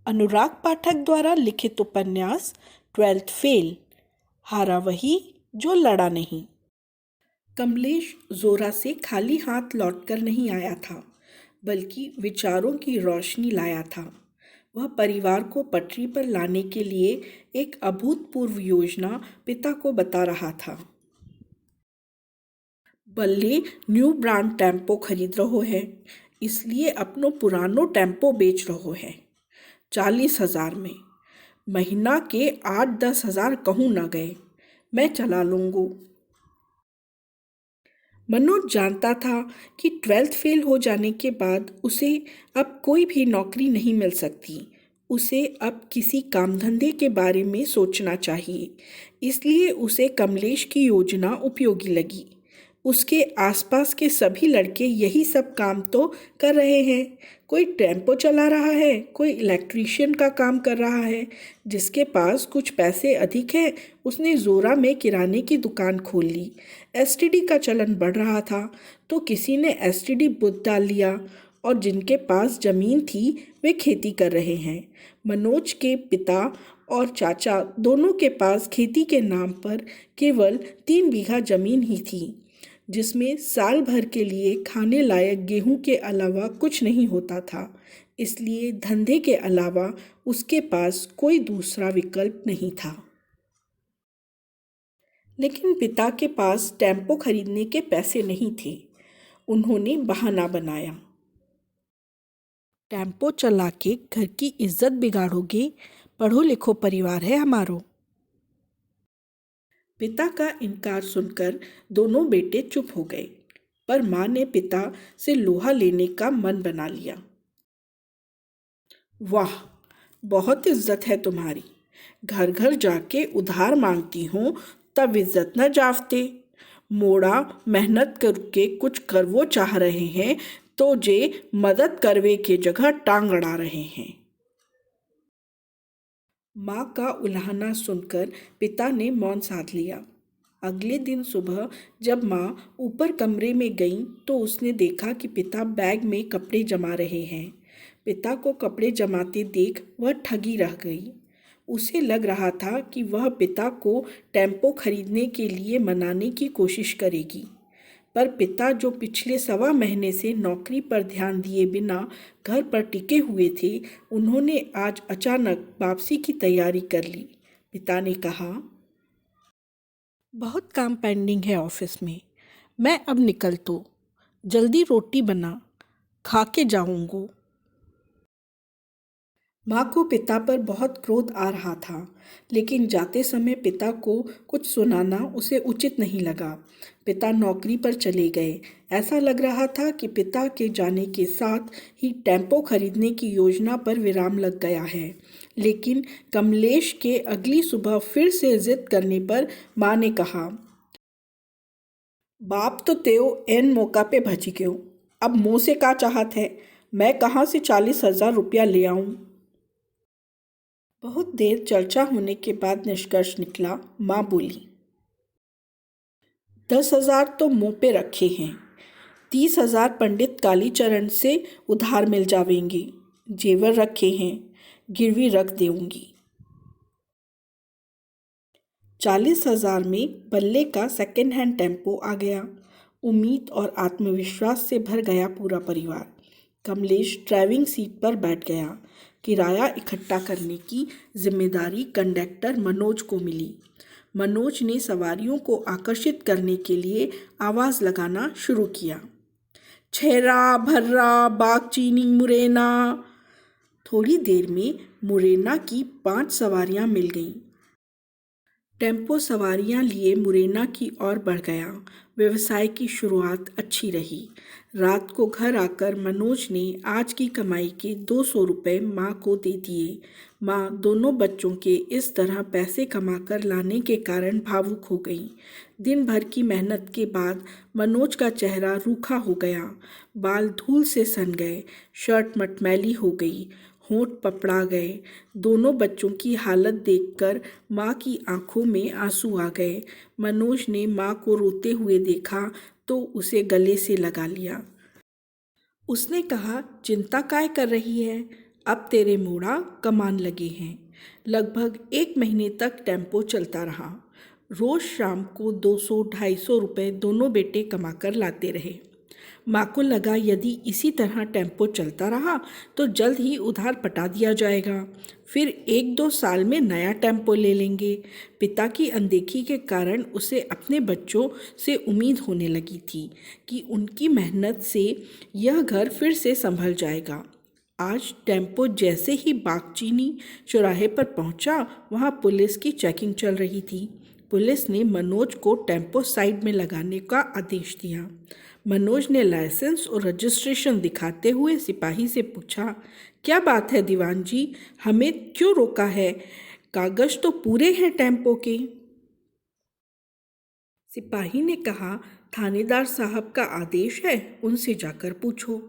अनुराग पाठक द्वारा लिखित उपन्यास 12th फेल। हारा वही जो लड़ा नहीं। कमलेश जोरा से खाली हाथ लौटकर नहीं आया था, बल्कि विचारों की रोशनी लाया था। वह परिवार को पटरी पर लाने के लिए एक अभूतपूर्व योजना पिता को बता रहा था। बल्ले न्यू ब्रांड टेम्पो खरीद रहो है, इसलिए अपनो पुरानो टेम्पो बेच रहो है 40,000 में। महीना के 8-10 हज़ार कहूँ न गए, मैं चला लूँगू। मनोज जानता था कि 12th फेल हो जाने के बाद उसे अब कोई भी नौकरी नहीं मिल सकती। उसे अब किसी काम धंधे के बारे में सोचना चाहिए, इसलिए उसे कमलेश की योजना उपयोगी लगी। उसके आसपास के सभी लड़के यही सब काम तो कर रहे हैं। कोई टेम्पो चला रहा है, कोई इलेक्ट्रीशियन का काम कर रहा है। जिसके पास कुछ पैसे अधिक हैं, उसने जोरा में किराने की दुकान खोल ली। एसटीडी का चलन बढ़ रहा था, तो किसी ने एसटीडी बुथ डाल लिया, और जिनके पास ज़मीन थी वे खेती कर रहे हैं। मनोज के पिता और चाचा दोनों के पास खेती के नाम पर केवल 3 बीघा ज़मीन ही थी, जिसमें साल भर के लिए खाने लायक गेहूं के अलावा कुछ नहीं होता था। इसलिए धंधे के अलावा उसके पास कोई दूसरा विकल्प नहीं था। लेकिन पिता के पास टेम्पो खरीदने के पैसे नहीं थे। उन्होंने बहाना बनाया, टेम्पो चला के घर की इज्जत बिगाड़ोगे, पढ़ो लिखो परिवार है हमारो। पिता का इनकार सुनकर दोनों बेटे चुप हो गए, पर माँ ने पिता से लोहा लेने का मन बना लिया। वाह, बहुत इज्जत है तुम्हारी। घर घर जाके उधार मांगती हो, तब इज्जत न जावते। मोड़ा मेहनत करके कुछ करवो चाह रहे हैं, तो जे मदद करवे के जगह टांग अड़ा रहे हैं। माँ का उलाहना सुनकर पिता ने मौन साध लिया। अगले दिन सुबह जब माँ ऊपर कमरे में गई तो उसने देखा कि पिता बैग में कपड़े जमा रहे हैं। पिता को कपड़े जमाते देख वह ठगी रह गई। उसे लग रहा था कि वह पिता को टेम्पो खरीदने के लिए मनाने की कोशिश करेगी, पर पिता जो पिछले 1.25 महीने से नौकरी पर ध्यान दिए बिना घर पर टिके हुए थे, उन्होंने आज अचानक वापसी की तैयारी कर ली। पिता ने कहा, बहुत काम पेंडिंग है ऑफिस में, मैं अब निकल तो, जल्दी रोटी बना, खा के जाऊंगा। माँ को पिता पर बहुत क्रोध आ रहा था, लेकिन जाते समय पिता को कुछ सुनाना उसे उचित नहीं लगा। पिता नौकरी पर चले गए। ऐसा लग रहा था कि पिता के जाने के साथ ही टेम्पो खरीदने की योजना पर विराम लग गया है। लेकिन कमलेश के अगली सुबह फिर से जिद करने पर माँ ने कहा, बाप तो तेओ एन मौका पे भजी गयो, अब मुँह से का चाहत है, मैं कहाँ से 40,000 रुपया ले आऊँ। बहुत देर चर्चा होने के बाद निष्कर्ष निकला। माँ बोली, 10,000 तो मुंह पे रखे हैं, 30,000 पंडित कालीचरण से उधार मिल जावेंगे। जेवर रखे हैं, गिरवी रख देऊंगी। 40,000 में बल्ले का सेकेंड हैंड टेम्पो आ गया। उम्मीद और आत्मविश्वास से भर गया पूरा परिवार। कमलेश ड्राइविंग सीट पर बैठ गया। किराया इकट्ठा करने की जिम्मेदारी कंडक्टर मनोज को मिली। मनोज ने सवारियों को आकर्षित करने के लिए आवाज़ लगाना शुरू किया, छैरा भर्रा बाग चीनी मुरैना। थोड़ी देर में मुरैना की 5 सवारियां मिल गईं। टेम्पो सवारियां लिए मुरैना की ओर बढ़ गया। व्यवसाय की शुरुआत अच्छी रही। रात को घर आकर मनोज ने आज की कमाई के 200 रुपये माँ को दे दिए। माँ दोनों बच्चों के इस तरह पैसे कमाकर लाने के कारण भावुक हो गई। दिन भर की मेहनत के बाद मनोज का चेहरा रूखा हो गया, बाल धूल से सन गए, शर्ट मटमैली हो गई, होंठ पपड़ा गए। दोनों बच्चों की हालत देखकर माँ की आंखों में आंसू आ गए। मनोज ने माँ को रोते हुए देखा तो उसे गले से लगा लिया। उसने कहा, चिंता काय कर रही है, अब तेरे मोड़ा कमान लगे हैं। लगभग 1 महीने तक टेम्पो चलता रहा। रोज शाम को 200-250 रुपए दोनों बेटे कमाकर लाते रहे। माँ को लगा यदि इसी तरह टेम्पो चलता रहा तो जल्द ही उधार पटा दिया जाएगा, फिर 1-2 साल में नया टेम्पो ले लेंगे। पिता की अनदेखी के कारण उसे अपने बच्चों से उम्मीद होने लगी थी कि उनकी मेहनत से यह घर फिर से संभल जाएगा। आज टेम्पो जैसे ही बागचीनी चौराहे पर पहुंचा, वहां पुलिस की चेकिंग चल रही थी। पुलिस ने मनोज को टेम्पो साइड में लगाने का आदेश दिया। मनोज ने लाइसेंस और रजिस्ट्रेशन दिखाते हुए सिपाही से पूछा, क्या बात है दीवान जी, हमें क्यों रोका है? कागज तो पूरे हैं टेम्पो के। सिपाही ने कहा, थानेदार साहब का आदेश है, उनसे जाकर पूछो।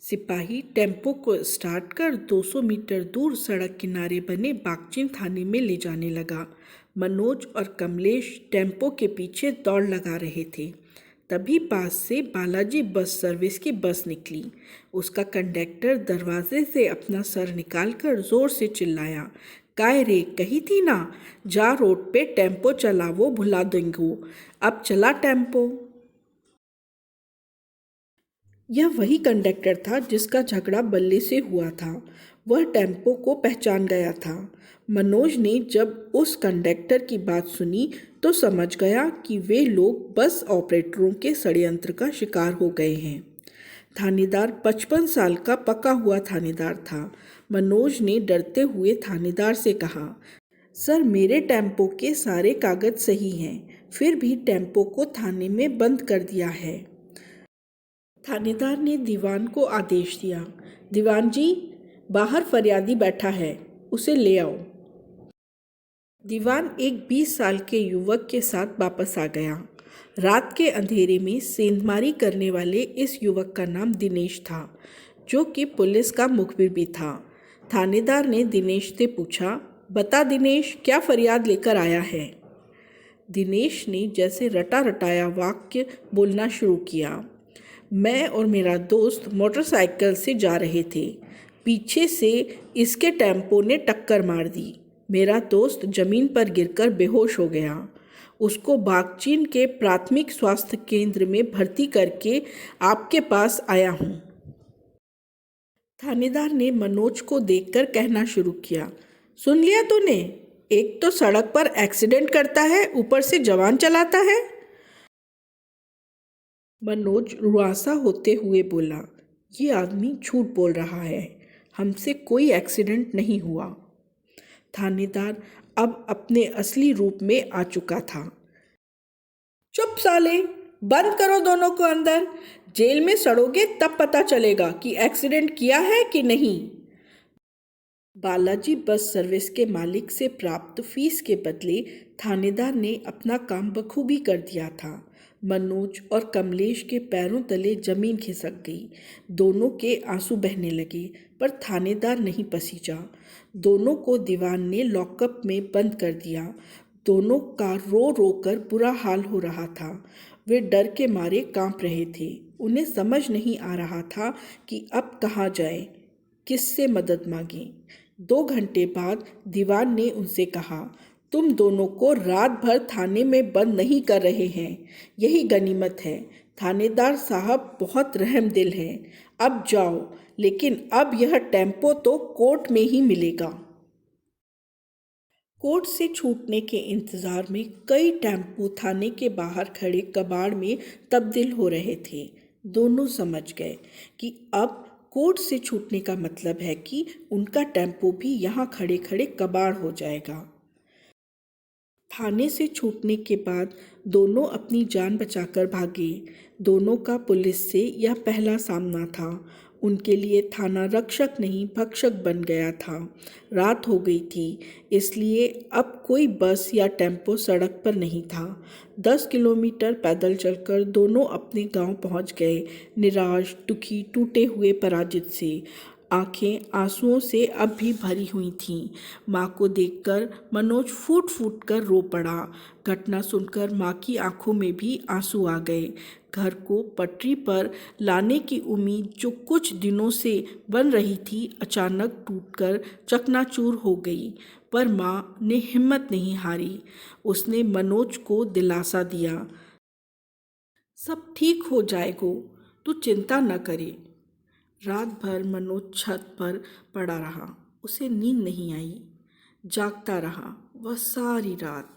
सिपाही टेम्पो को स्टार्ट कर 200 मीटर दूर सड़क किनारे बने बागचीन थाने में ले जाने लगा। मनोज और कमलेश टेम्पो के पीछे दौड़ लगा रहे थे। तभी पास से बालाजी बस सर्विस की बस निकली। उसका कंडक्टर दरवाजे से अपना सर निकालकर जोर से चिल्लाया, काय रे, कही थी ना, जा रोड पे टेम्पो चलावो, भुला देंगो। अब चला टेम्पो। यह वही कंडक्टर था जिसका झगड़ा बल्ले से हुआ था। वह टेम्पो को पहचान गया था। मनोज ने जब उस कंडक्टर की बात सुनी तो समझ गया कि वे लोग बस ऑपरेटरों के षड्यंत्र का शिकार हो गए हैं। थानेदार 55 साल का पका हुआ थानेदार था। मनोज ने डरते हुए थानेदार से कहा, सर, मेरे टेम्पो के सारे कागज सही हैं, फिर भी टेम्पो को थाने में बंद कर दिया है। थानेदार ने दीवान को आदेश दिया, दीवान जी, बाहर फरियादी बैठा है, उसे ले आओ। दीवान एक 20 साल के युवक के साथ वापस आ गया। रात के अंधेरे में सेंधमारी करने वाले इस युवक का नाम दिनेश था, जो कि पुलिस का मुखबिर भी था। थानेदार ने दिनेश से पूछा, बता दिनेश, क्या फरियाद लेकर आया है? दिनेश ने जैसे रटा रटाया वाक्य बोलना शुरू किया। मैं और मेरा दोस्त मोटरसाइकिल से जा रहे थे। पीछे से इसके टेम्पो ने टक्कर मार दी। मेरा दोस्त जमीन पर गिरकर बेहोश हो गया। उसको बागचीन के प्राथमिक स्वास्थ्य केंद्र में भर्ती करके आपके पास आया हूँ। थानेदार ने मनोज को देखकर कहना शुरू किया, सुन लिया तूने? एक तो सड़क पर एक्सीडेंट करता है, ऊपर से जवान चलाता है। मनोज रुआसा होते हुए बोला, ये आदमी झूठ बोल रहा है, हमसे कोई एक्सीडेंट नहीं हुआ। थानेदार अब अपने असली रूप में आ चुका था। चुप साले, बंद करो दोनों को अंदर। जेल में सड़ोगे तब पता चलेगा कि एक्सीडेंट किया है कि नहीं। बालाजी बस सर्विस के मालिक से प्राप्त फीस के बदले थानेदार ने अपना काम बखूबी कर दिया था। मनोज और कमलेश के पैरों तले जमीन खिसक गई। दोनों के आंसू बहने लगे, पर थानेदार नहीं पसीजा। दोनों को दीवान ने लॉकअप में बंद कर दिया। दोनों का रो रो कर बुरा हाल हो रहा था। वे डर के मारे कांप रहे थे। उन्हें समझ नहीं आ रहा था कि अब कहाँ जाए, किससे मदद मांगे। 2 घंटे बाद दीवान ने उनसे कहा, तुम दोनों को रात भर थाने में बंद नहीं कर रहे हैं, यही गनीमत है। थानेदार साहब बहुत रहम दिल हैं। अब जाओ, लेकिन अब यह टेम्पो तो कोर्ट में ही मिलेगा। कोर्ट से छूटने के इंतज़ार में कई टेम्पो थाने के बाहर खड़े कबाड़ में तब्दील हो रहे थे। दोनों समझ गए कि अब कोर्ट से छूटने का मतलब है कि उनका टेम्पो भी यहाँ खड़े खड़े कबाड़ हो जाएगा। थाने से छूटने के बाद दोनों अपनी जान बचाकर भागे। दोनों का पुलिस से यह पहला सामना था। उनके लिए थाना रक्षक नहीं भक्षक बन गया था। रात हो गई थी, इसलिए अब कोई बस या टेम्पो सड़क पर नहीं था। 10 किलोमीटर पैदल चलकर दोनों अपने गांव पहुंच गए, निराश, दुखी, टूटे हुए, पराजित से। आंखें आंसुओं से अब भी भरी हुई थीं। माँ को देखकर मनोज फूट फूट कर रो पड़ा। घटना सुनकर माँ की आंखों में भी आंसू आ गए। घर को पटरी पर लाने की उम्मीद जो कुछ दिनों से बन रही थी, अचानक टूटकर चकनाचूर हो गई। पर माँ ने हिम्मत नहीं हारी। उसने मनोज को दिलासा दिया, सब ठीक हो जाएगो, तू चिंता न करे। रात भर मनोज छत पर पड़ा रहा। उसे नींद नहीं आई। जागता रहा वह सारी रात।